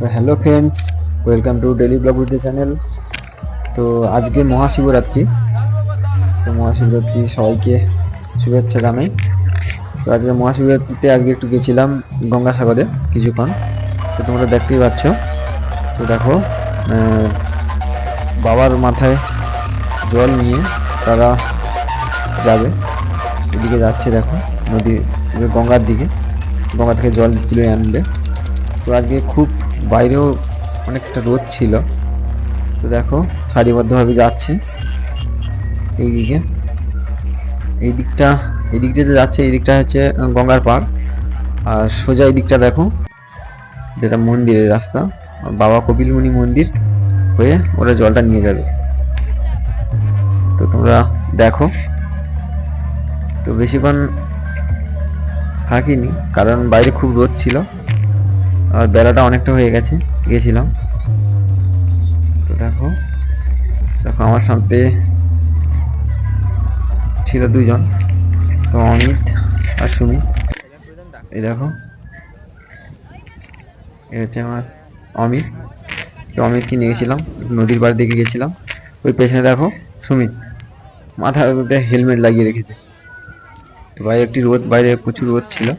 Hello friends, welcome to daily blog video channel. তো আজকে মহাশিবরাত্রি। তো মহাশিবরাত্রি সবাইকে শুভেচ্ছা জানাই। তো আজকে মহাশিবরাত্রিতে আজকে একটু গেছিলাম গঙ্গাসাগরে কিছুক্ষণ। তো তোমরা দেখতেই পাচ্ছ। তো দেখো, বাবার মাথায় জল নিয়ে তারা যাবে, এদিকে যাচ্ছে। দেখো নদী, গঙ্গার দিকে, গঙ্গা থেকে জল তুলে আনবে। তো আজকে খুব বাইরেও অনেকটা রোদ ছিল। তো দেখো সারিবদ্ধভাবে যাচ্ছে এইদিকে, এই দিকটা, এই দিক দিয়ে যাচ্ছে। এই দিকটা হচ্ছে গঙ্গার পাড়, আর সোজা এই দিকটা দেখো যেটা মন্দিরের রাস্তা, বাবা কপিলমুনি মন্দির হয়ে ওরা জলটা নিয়ে যাবে। তো তোমরা দেখো। তো বেশিক্ষণ থাকিনি, কারণ বাইরে খুব রোদ ছিল আর বেলাটা অনেকটা হয়ে গেছিলাম। তো দেখো, দেখো আমার সাথে ছিল দুজন, তো অমিত আর সুমিত। এই দেখো, এ হচ্ছে আমার অমিত। তো অমিতকে নিয়ে গেছিলাম নদীর পাড়ের দিকে গেছিলাম। ওই পেছনে দেখো সুমিত মাথার মধ্যে হেলমেট লাগিয়ে রেখেছে। তো বাইরে একটি রোদ, বাইরে প্রচুর রোদ ছিল।